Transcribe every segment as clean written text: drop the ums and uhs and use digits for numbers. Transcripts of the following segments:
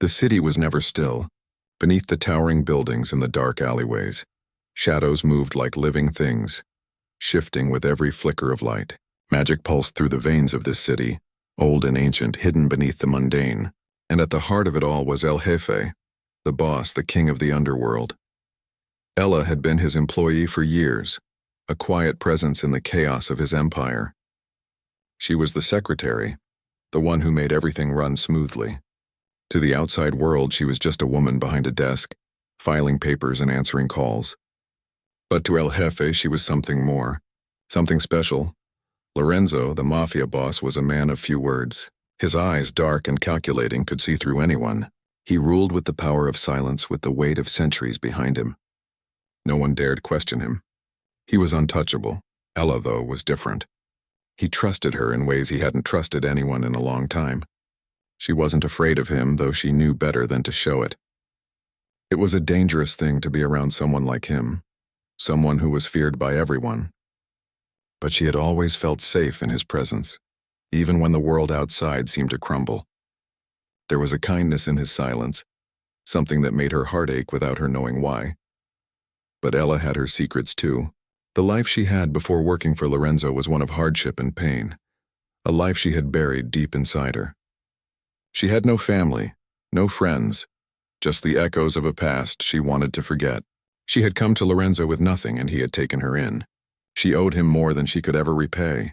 The city was never still. Beneath the towering buildings and the dark alleyways, shadows moved like living things, shifting with every flicker of light. Magic pulsed through the veins of this city, old and ancient, hidden beneath the mundane. And at the heart of it all was El Jefe, the boss, the king of the underworld. Ella had been his employee for years, a quiet presence in the chaos of his empire. She was the secretary, the one who made everything run smoothly. To the outside world, she was just a woman behind a desk, filing papers and answering calls. But to El Jefe, she was something more, something special. Lorenzo, the Mafia boss, was a man of few words. His eyes, dark and calculating, could see through anyone. He ruled with the power of silence, with the weight of centuries behind him. No one dared question him. He was untouchable. Ella, though, was different. He trusted her in ways he hadn't trusted anyone in a long time. She wasn't afraid of him, though she knew better than to show it. It was a dangerous thing to be around someone like him, someone who was feared by everyone. But she had always felt safe in his presence, even when the world outside seemed to crumble. There was a kindness in his silence, something that made her heart ache without her knowing why. But Ella had her secrets too. The life she had before working for Lorenzo was one of hardship and pain, a life she had buried deep inside her. She had no family, no friends, just the echoes of a past she wanted to forget. She had come to Lorenzo with nothing, and he had taken her in. She owed him more than she could ever repay.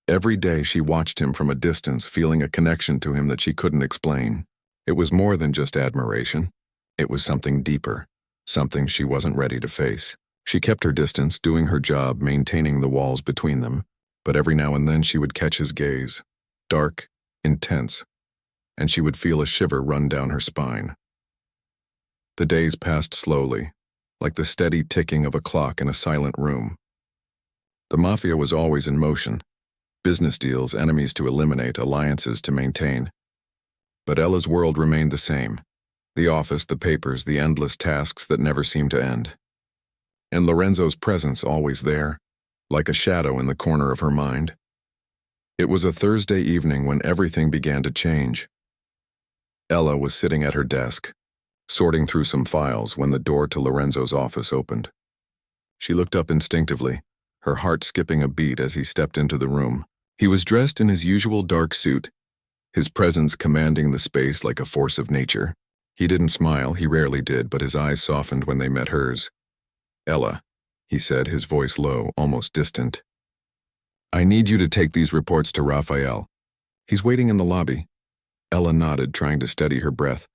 Every day she watched him from a distance, feeling a connection to him that she couldn't explain. It was more than just admiration. It was something deeper, something she wasn't ready to face. She kept her distance, doing her job, maintaining the walls between them, but every now and then she would catch his gaze, dark, intense, and she would feel a shiver run down her spine. The days passed slowly, like the steady ticking of a clock in a silent room. The Mafia was always in motion. Business deals, enemies to eliminate, alliances to maintain. But Ella's world remained the same. The office, the papers, the endless tasks that never seemed to end. And Lorenzo's presence always there, like a shadow in the corner of her mind. It was a Thursday evening when everything began to change. Ella was sitting at her desk, sorting through some files when the door to Lorenzo's office opened. She looked up instinctively, her heart skipping a beat as he stepped into the room. He was dressed in his usual dark suit, his presence commanding the space like a force of nature. He didn't smile, he rarely did, but his eyes softened when they met hers. "Ella," he said, his voice low, almost distant. "I need you to take these reports to Raphael. He's waiting in the lobby." Ella nodded, trying to steady her breath.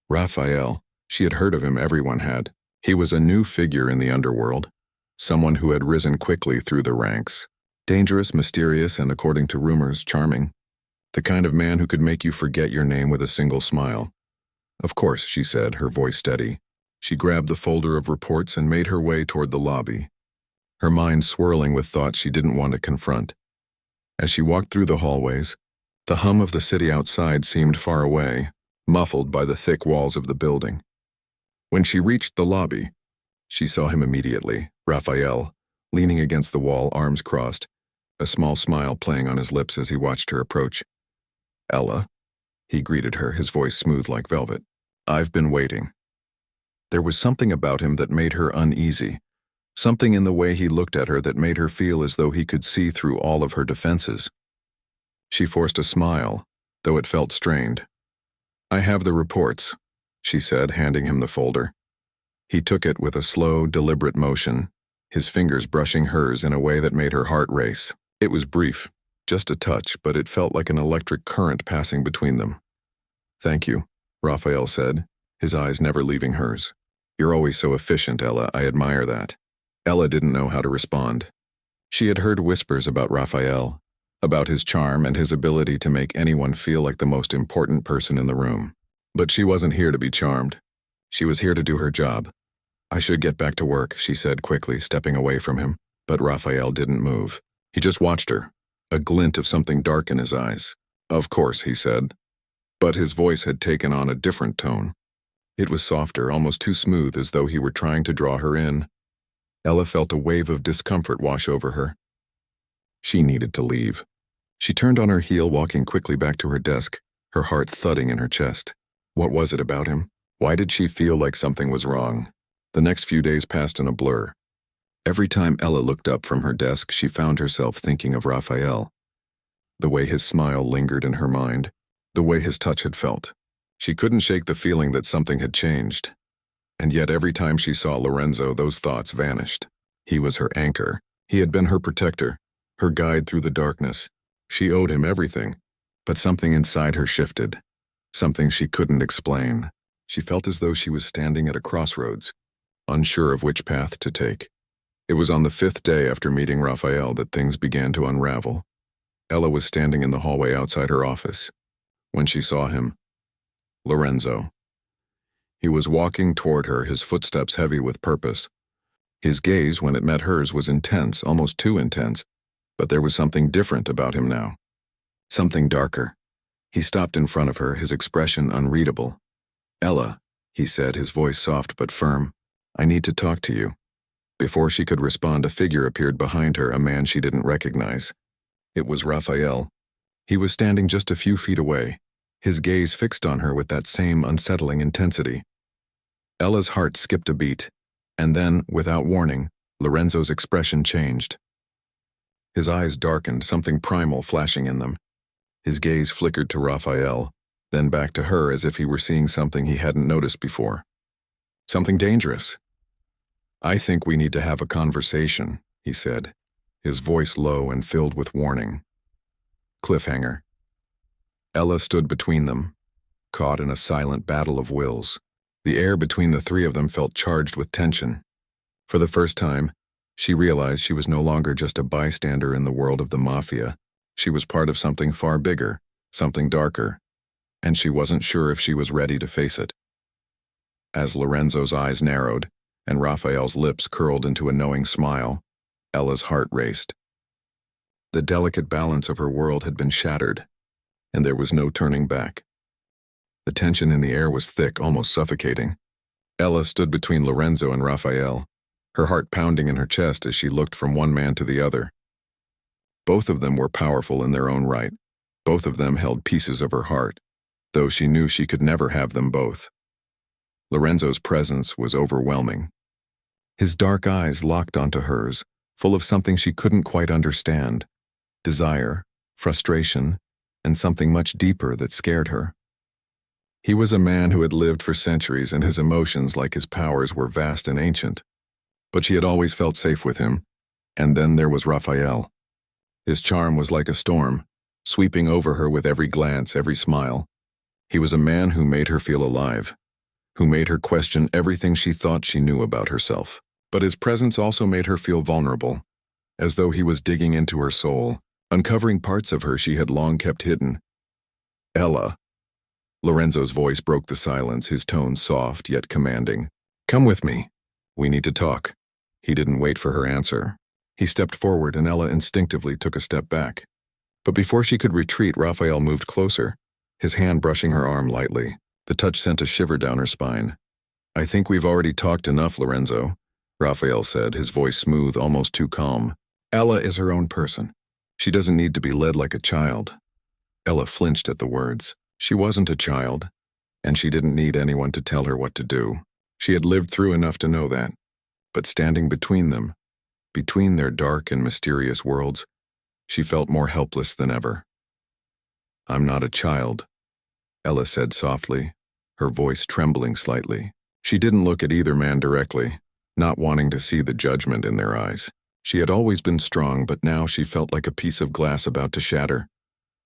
Raphael, she had heard of him, everyone had. He was a new figure in the underworld, someone who had risen quickly through the ranks. Dangerous, mysterious, and according to rumors, charming. The kind of man who could make you forget your name with a single smile. "Of course," she said, her voice steady. She grabbed the folder of reports and made her way toward the lobby, her mind swirling with thoughts she didn't want to confront. As she walked through the hallways, the hum of the city outside seemed far away, muffled by the thick walls of the building. When she reached the lobby, she saw him immediately, Raphael, leaning against the wall, arms crossed, a small smile playing on his lips as he watched her approach. "Ella," he greeted her, his voice smooth like velvet. "I've been waiting." There was something about him that made her uneasy, something in the way he looked at her that made her feel as though he could see through all of her defenses. She forced a smile, though it felt strained. "I have the reports," she said, handing him the folder. He took it with a slow, deliberate motion, his fingers brushing hers in a way that made her heart race. It was brief, just a touch, but it felt like an electric current passing between them. "Thank you," Raphael said, his eyes never leaving hers. "You're always so efficient, Ella. I admire that." Ella didn't know how to respond. She had heard whispers about Raphael, about his charm and his ability to make anyone feel like the most important person in the room. But she wasn't here to be charmed. She was here to do her job. "I should get back to work," she said quickly, stepping away from him. But Raphael didn't move. He just watched her, a glint of something dark in his eyes. "Of course," he said. But his voice had taken on a different tone. It was softer, almost too smooth, as though he were trying to draw her in. Ella felt a wave of discomfort wash over her. She needed to leave. She turned on her heel, walking quickly back to her desk, her heart thudding in her chest. What was it about him? Why did she feel like something was wrong? The next few days passed in a blur. Every time Ella looked up from her desk, she found herself thinking of Raphael. The way his smile lingered in her mind, the way his touch had felt. She couldn't shake the feeling that something had changed. And yet every time she saw Lorenzo, those thoughts vanished. He was her anchor. He had been her protector, her guide through the darkness. She owed him everything. But something inside her shifted. Something she couldn't explain. She felt as though she was standing at a crossroads, unsure of which path to take. It was on the 5th day after meeting Raphael that things began to unravel. Ella was standing in the hallway outside her office. When she saw him, Lorenzo. He was walking toward her, his footsteps heavy with purpose. His gaze, when it met hers, was intense, almost too intense, but there was something different about him now. Something darker. He stopped in front of her, his expression unreadable. "Ella," he said, his voice soft but firm, "I need to talk to you." Before she could respond, a figure appeared behind her, a man she didn't recognize. It was Raphael. He was standing just a few feet away, his gaze fixed on her with that same unsettling intensity. Ella's heart skipped a beat, and then, without warning, Lorenzo's expression changed. His eyes darkened, something primal flashing in them. His gaze flickered to Raphael, then back to her as if he were seeing something he hadn't noticed before. Something dangerous. "I think we need to have a conversation," he said, his voice low and filled with warning. Cliffhanger. Ella stood between them, caught in a silent battle of wills. The air between the three of them felt charged with tension. For the first time, she realized she was no longer just a bystander in the world of the Mafia. She was part of something far bigger, something darker, and she wasn't sure if she was ready to face it. As Lorenzo's eyes narrowed, and Raphael's lips curled into a knowing smile, Ella's heart raced. The delicate balance of her world had been shattered, and there was no turning back. The tension in the air was thick, almost suffocating. Ella stood between Lorenzo and Raphael, her heart pounding in her chest as she looked from one man to the other. Both of them were powerful in their own right. Both of them held pieces of her heart, though she knew she could never have them both. Lorenzo's presence was overwhelming. His dark eyes locked onto hers, full of something she couldn't quite understand. Desire, frustration, and something much deeper that scared her. He was a man who had lived for centuries, and his emotions, like his powers, were vast and ancient. But she had always felt safe with him. And then there was Raphael. His charm was like a storm, sweeping over her with every glance, every smile. He was a man who made her feel alive, who made her question everything she thought she knew about herself. But his presence also made her feel vulnerable, as though he was digging into her soul, uncovering parts of her she had long kept hidden. "Ella." Lorenzo's voice broke the silence, his tone soft yet commanding. "Come with me. We need to talk." He didn't wait for her answer. He stepped forward, and Ella instinctively took a step back. But before she could retreat, Raphael moved closer, his hand brushing her arm lightly. The touch sent a shiver down her spine. "I think we've already talked enough, Lorenzo," Raphael said, his voice smooth, almost too calm. "Ella is her own person. She doesn't need to be led like a child." Ella flinched at the words. She wasn't a child, and she didn't need anyone to tell her what to do. She had lived through enough to know that. But standing between them, between their dark and mysterious worlds, she felt more helpless than ever. "I'm not a child," Ella said softly, her voice trembling slightly. She didn't look at either man directly, not wanting to see the judgment in their eyes. She had always been strong, but now she felt like a piece of glass about to shatter.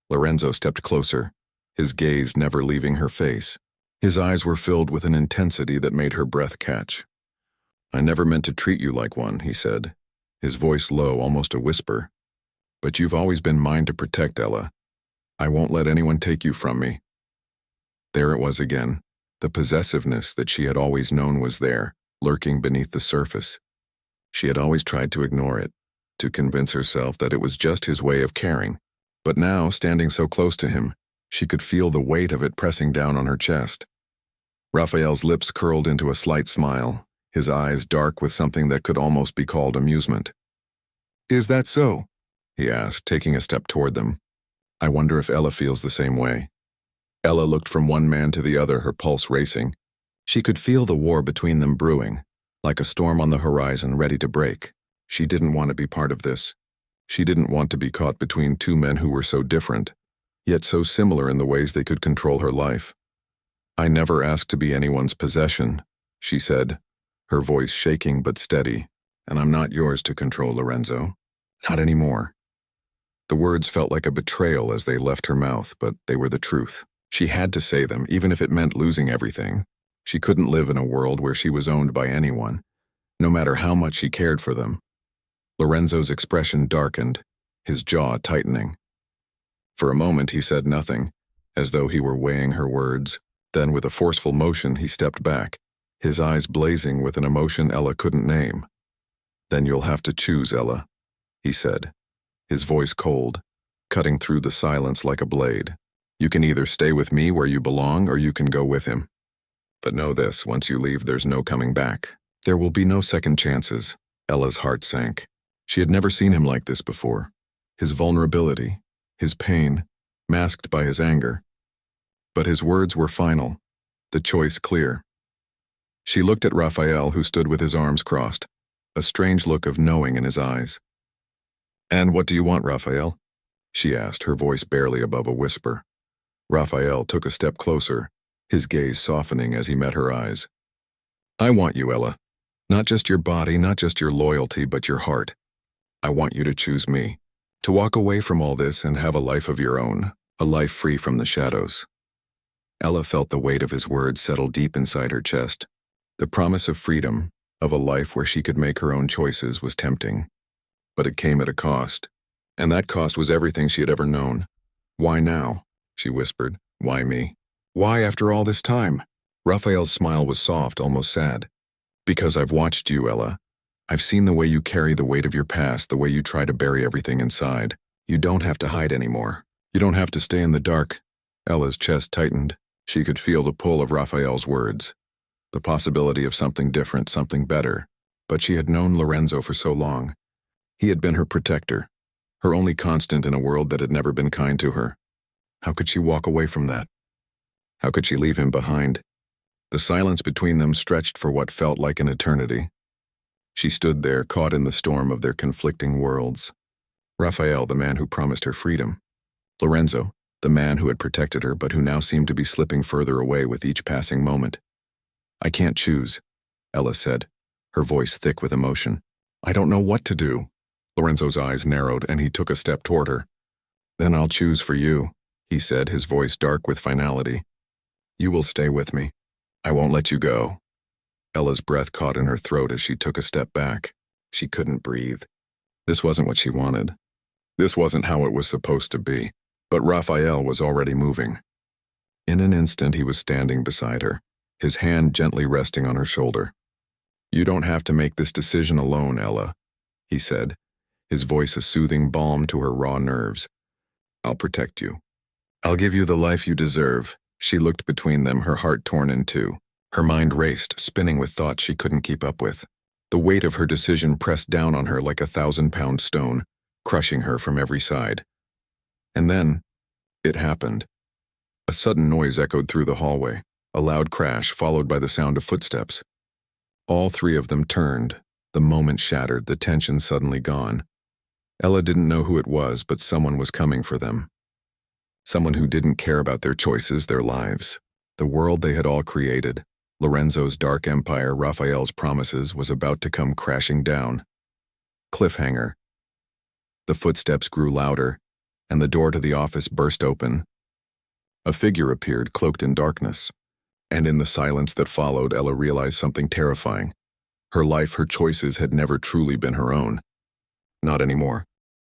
Lorenzo stepped closer, his gaze never leaving her face. His eyes were filled with an intensity that made her breath catch. "I never meant to treat you like one," he said, his voice low, almost a whisper. "But you've always been mine to protect, Ella. I won't let anyone take you from me." There it was again. The possessiveness that she had always known was there, lurking beneath the surface. She had always tried to ignore it, to convince herself that it was just his way of caring. But now, standing so close to him, she could feel the weight of it pressing down on her chest. Raphael's lips curled into a slight smile, his eyes dark with something that could almost be called amusement. "Is that so?" he asked, taking a step toward them. "I wonder if Ella feels the same way." Ella looked from one man to the other, her pulse racing. She could feel the war between them brewing, like a storm on the horizon ready to break. She didn't want to be part of this. She didn't want to be caught between two men who were so different, yet so similar in the ways they could control her life. "I never asked to be anyone's possession," she said, her voice shaking but steady, "and I'm not yours to control, Lorenzo. Not anymore." The words felt like a betrayal as they left her mouth, but they were the truth. She had to say them, even if it meant losing everything. She couldn't live in a world where she was owned by anyone, no matter how much she cared for them. Lorenzo's expression darkened, his jaw tightening. For a moment he said nothing, as though he were weighing her words. Then with a forceful motion he stepped back, his eyes blazing with an emotion Ella couldn't name. "Then you'll have to choose, Ella," he said, his voice cold, cutting through the silence like a blade. "You can either stay with me where you belong or you can go with him. But know this, once you leave there's no coming back. There will be no second chances." Ella's heart sank. She had never seen him like this before. His vulnerability, his pain, masked by his anger. But his words were final, the choice clear. She looked at Raphael, who stood with his arms crossed, a strange look of knowing in his eyes. "And what do you want, Raphael?" she asked, her voice barely above a whisper. Raphael took a step closer, his gaze softening as he met her eyes. "I want you, Ella. Not just your body, not just your loyalty, but your heart. I want you to choose me, to walk away from all this and have a life of your own, a life free from the shadows." Ella felt the weight of his words settle deep inside her chest. The promise of freedom, of a life where she could make her own choices, was tempting. But it came at a cost, and that cost was everything she had ever known. "Why now?" she whispered. "Why me? Why after all this time?" Raphael's smile was soft, almost sad. "Because I've watched you, Ella. I've seen the way you carry the weight of your past, the way you try to bury everything inside. You don't have to hide anymore. You don't have to stay in the dark." Ella's chest tightened. She could feel the pull of Raphael's words, the possibility of something different, something better. But she had known Lorenzo for so long. He had been her protector, her only constant in a world that had never been kind to her. How could she walk away from that? How could she leave him behind? The silence between them stretched for what felt like an eternity. She stood there, caught in the storm of their conflicting worlds. Raphael, the man who promised her freedom. Lorenzo, the man who had protected her but who now seemed to be slipping further away with each passing moment. "I can't choose," Ella said, her voice thick with emotion. "I don't know what to do." Lorenzo's eyes narrowed and he took a step toward her. "Then I'll choose for you," he said, his voice dark with finality. "You will stay with me. I won't let you go." Ella's breath caught in her throat as she took a step back. She couldn't breathe. This wasn't what she wanted. This wasn't how it was supposed to be. But Raphael was already moving. In an instant he was standing beside her, his hand gently resting on her shoulder. "You don't have to make this decision alone, Ella," he said, his voice a soothing balm to her raw nerves. "I'll protect you. I'll give you the life you deserve." She looked between them, her heart torn in two. Her mind raced, spinning with thoughts she couldn't keep up with. The weight of her decision pressed down on her like a 1,000-pound stone, crushing her from every side. And then, it happened. A sudden noise echoed through the hallway, a loud crash followed by the sound of footsteps. All three of them turned, the moment shattered, the tension suddenly gone. Ella didn't know who it was, but someone was coming for them. Someone who didn't care about their choices, their lives. The world they had all created, Lorenzo's dark empire, Raphael's promises, was about to come crashing down. Cliffhanger. The footsteps grew louder, and the door to the office burst open. A figure appeared, cloaked in darkness. And in the silence that followed, Ella realized something terrifying. Her life, her choices had never truly been her own. Not anymore.